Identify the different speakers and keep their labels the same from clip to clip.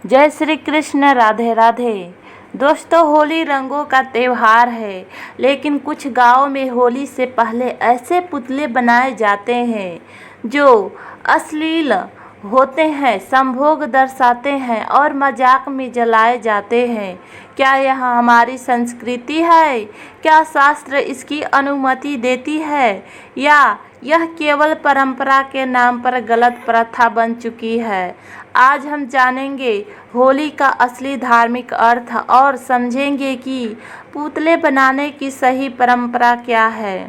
Speaker 1: जय श्री कृष्ण। राधे राधे। दोस्तों, होली रंगों का त्यौहार है, लेकिन कुछ गांवों में होली से पहले ऐसे पुतले बनाए जाते हैं जो अश्लील होते हैं, संभोग दर्शाते हैं और मजाक में जलाए जाते हैं। क्या यह हमारी संस्कृति है? क्या शास्त्र इसकी अनुमति देती है, या यह केवल परंपरा के नाम पर गलत प्रथा बन चुकी है? आज हम जानेंगे होली का असली धार्मिक अर्थ और समझेंगे कि पुतले बनाने की सही परंपरा क्या है।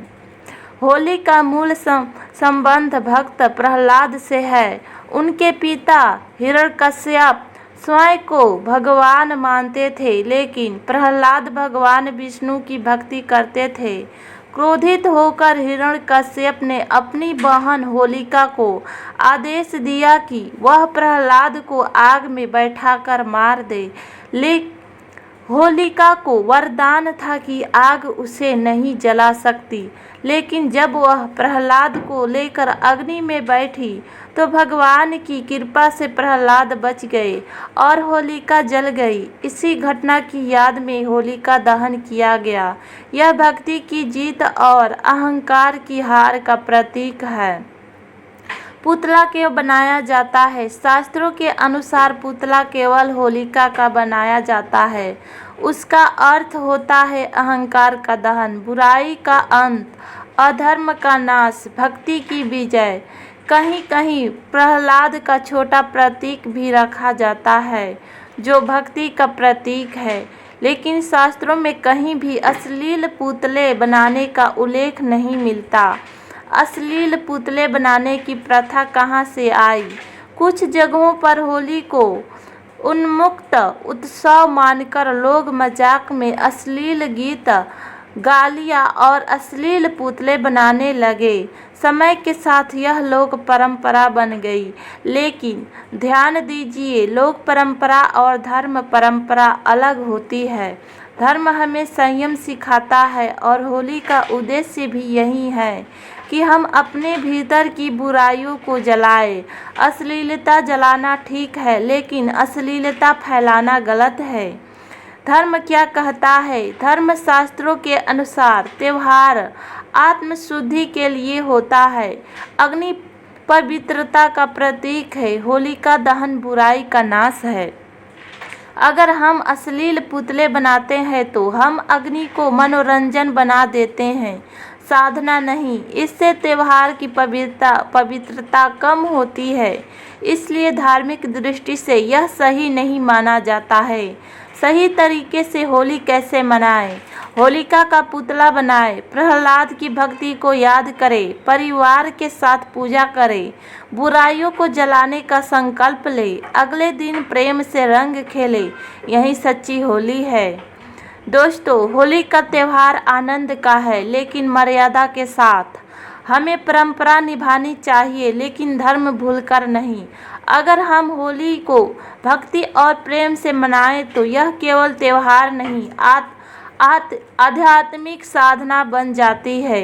Speaker 1: होली का मूल संबंध भक्त प्रहलाद से है। उनके पिता हिरण्यकश्यप स्वयं को भगवान मानते थे, लेकिन प्रहलाद भगवान विष्णु की भक्ति करते थे। क्रोधित होकर हिरण्यकश्यप ने अपनी बहन होलिका को आदेश दिया कि वह प्रहलाद को आग में बैठाकर मार दे। लेकिन होलिका को वरदान था कि आग उसे नहीं जला सकती, लेकिन जब वह प्रहलाद को लेकर अग्नि में बैठी तो भगवान की कृपा से प्रहलाद बच गए और होलिका जल गई। इसी घटना की याद में होलिका दहन किया गया। यह भक्ति की जीत और अहंकार की हार का प्रतीक है। पुतला क्यों बनाया जाता है? शास्त्रों के अनुसार पुतला केवल होलिका का बनाया जाता है। उसका अर्थ होता है अहंकार का दहन, बुराई का अंत, अधर्म का नाश, भक्ति की विजय। कहीं कहीं प्रहलाद का छोटा प्रतीक भी रखा जाता है जो भक्ति का प्रतीक है, लेकिन शास्त्रों में कहीं भी अश्लील पुतले बनाने का उल्लेख नहीं मिलता। अश्लील पुतले बनाने की प्रथा कहाँ से आई? कुछ जगहों पर होली को उन्मुक्त उत्सव मानकर लोग मजाक में अश्लील गीत, गालियाँ और अश्लील पुतले बनाने लगे। समय के साथ यह लोक परंपरा बन गई, लेकिन ध्यान दीजिए, लोक परंपरा और धर्म परंपरा अलग होती है। धर्म हमें संयम सिखाता है और होली का उद्देश्य भी यही है कि हम अपने भीतर की बुराइयों को जलाएं। अश्लीलता जलाना ठीक है, लेकिन अश्लीलता फैलाना गलत है। धर्म क्या कहता है? धर्म शास्त्रों के अनुसार त्योहार आत्मशुद्धि के लिए होता है। अग्नि पवित्रता का प्रतीक है। होलिका दहन बुराई का नाश है। अगर हम अश्लील पुतले बनाते हैं तो हम अग्नि को मनोरंजन बना देते हैं, साधना नहीं। इससे त्योहार की पवित्रता कम होती है। इसलिए धार्मिक दृष्टि से यह सही नहीं माना जाता है। सही तरीके से होली कैसे मनाएं? होलिका का पुतला बनाएं, प्रहलाद की भक्ति को याद करें, परिवार के साथ पूजा करें, बुराइयों को जलाने का संकल्प लें, अगले दिन प्रेम से रंग खेलें। यही सच्ची होली है। दोस्तों, होली का त्यौहार आनंद का है, लेकिन मर्यादा के साथ। हमें परंपरा निभानी चाहिए, लेकिन धर्म भूलकर नहीं। अगर हम होली को भक्ति और प्रेम से मनाएं तो यह केवल त्यौहार नहीं, आध्यात्मिक साधना बन जाती है।